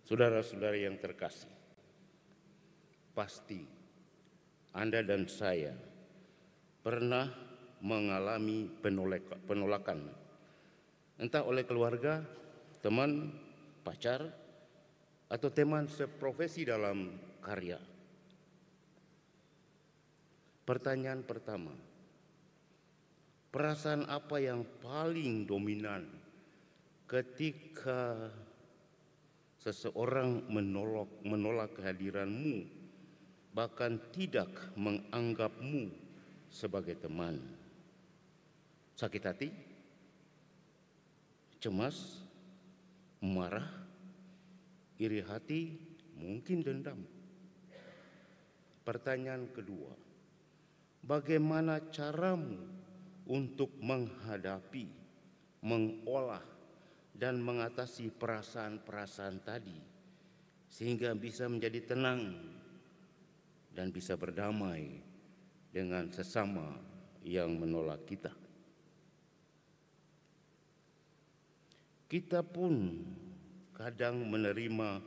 Saudara-saudari yang terkasih, pasti Anda dan saya pernah mengalami penolakan, entah oleh keluarga, teman, pacar, atau teman seprofesi dalam karya. Pertanyaan pertama, perasaan apa yang paling dominan ketika seseorang menolak kehadiranmu, bahkan tidak menganggapmu sebagai teman? Sakit hati, cemas, marah, iri hati, mungkin dendam. Pertanyaan kedua, bagaimana caramu untuk menghadapi, mengolah, dan mengatasi perasaan-perasaan tadi sehingga bisa menjadi tenang dan bisa berdamai dengan sesama yang menolak kita? Kita pun kadang menerima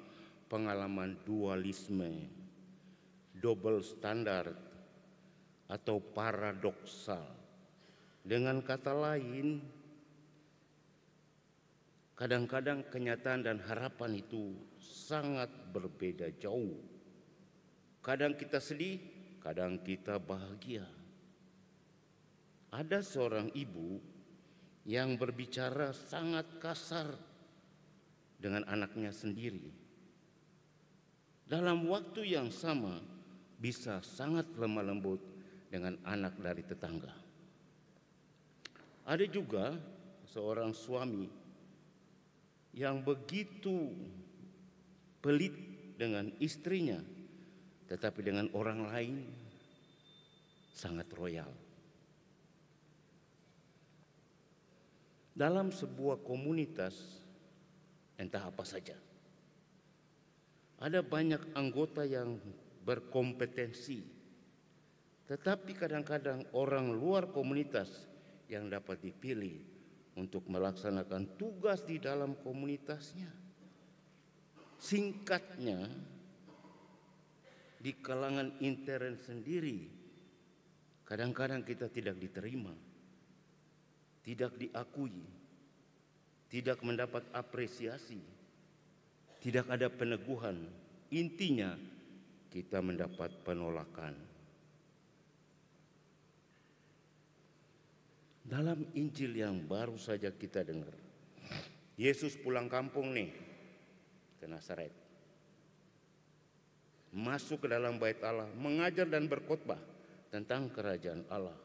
pengalaman dualisme, double standard, atau paradoksal. Dengan kata lain, kadang-kadang kenyataan dan harapan itu sangat berbeda jauh. Kadang kita sedih, kadang kita bahagia. Ada seorang ibu yang berbicara sangat kasar dengan anaknya sendiri. Dalam waktu yang sama bisa sangat lemah lembut dengan anak dari tetangga. Ada juga seorang suami yang begitu pelit dengan istrinya, tetapi dengan orang lain sangat royal. Dalam sebuah komunitas, entah apa saja, ada banyak anggota yang berkompetensi, tetapi kadang-kadang orang luar komunitas yang dapat dipilih untuk melaksanakan tugas di dalam komunitasnya. Singkatnya, di kalangan intern sendiri, kadang-kadang kita tidak diterima, tidak diakui, tidak mendapat apresiasi, tidak ada peneguhan. Intinya, kita mendapat penolakan. Dalam Injil yang baru saja kita dengar, Yesus pulang kampung nih ke Nazaret, masuk ke dalam bait Allah, mengajar dan berkhotbah tentang kerajaan Allah.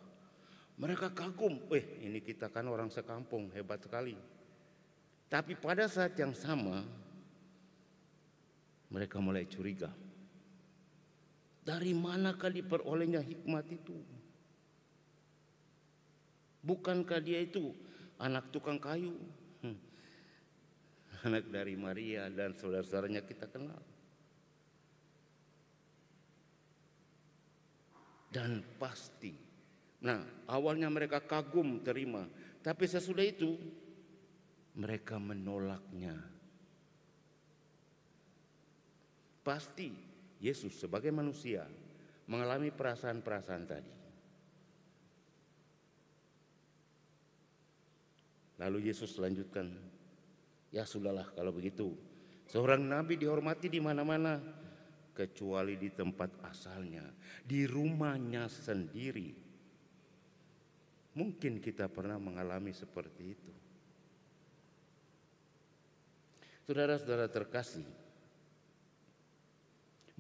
Mereka kagum, ini kita kan orang sekampung, hebat sekali. Tapi pada saat yang sama, mereka mulai curiga. Dari manakah diperolehnya hikmat itu? Bukankah dia itu anak tukang kayu? Anak dari Maria dan saudara-saudaranya kita kenal. Dan pasti, awalnya mereka kagum terima, tapi sesudah itu mereka menolaknya. Pasti Yesus sebagai manusia mengalami perasaan-perasaan tadi. Lalu Yesus lanjutkan, ya sudahlah kalau begitu. Seorang nabi dihormati di mana-mana kecuali di tempat asalnya, di rumahnya sendiri. Mungkin kita pernah mengalami seperti itu. Saudara-saudara terkasih,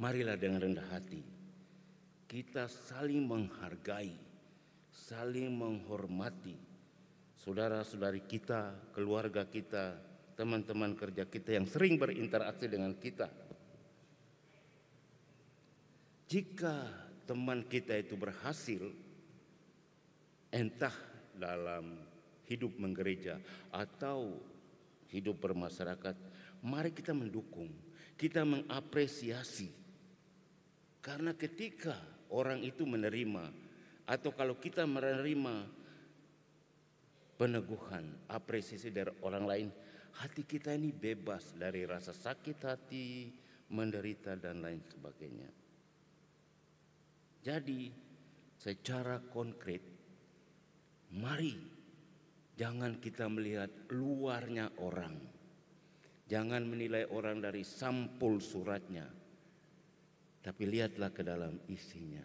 marilah dengan rendah hati kita saling menghargai, saling menghormati saudara-saudari kita, keluarga kita, teman-teman kerja kita yang sering berinteraksi dengan kita. Jika teman kita itu berhasil, entah dalam hidup menggereja atau hidup bermasyarakat, mari kita mendukung, kita mengapresiasi. Karena ketika orang itu menerima, atau kalau kita menerima peneguhan, apresiasi dari orang lain, hati kita ini bebas dari rasa sakit hati, menderita dan lain sebagainya. Jadi secara konkret, mari jangan kita melihat luarnya orang. Jangan menilai orang dari sampul suratnya, tapi lihatlah ke dalam isinya.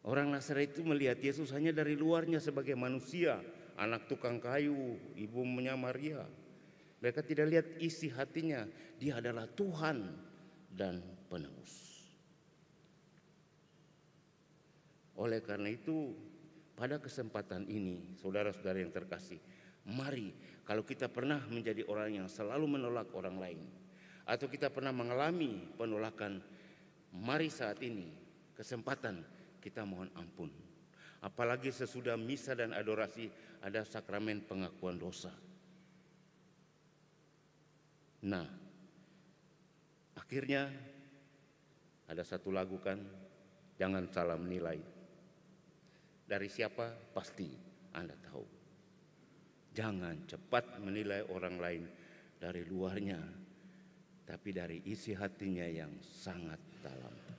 Orang Nazaret itu melihat Yesus hanya dari luarnya sebagai manusia, anak tukang kayu, ibunya Maria. Mereka tidak lihat isi hatinya, dia adalah Tuhan dan penebus. Oleh karena itu, pada kesempatan ini, saudara-saudara yang terkasih, mari kalau kita pernah menjadi orang yang selalu menolak orang lain, atau kita pernah mengalami penolakan, mari saat ini kesempatan kita mohon ampun. Apalagi sesudah misa dan adorasi ada sakramen pengakuan dosa. Nah, akhirnya ada satu lagu kan, jangan salah menilai. Dari siapa pasti Anda tahu. Jangan cepat menilai orang lain dari luarnya, tapi dari isi hatinya yang sangat dalam.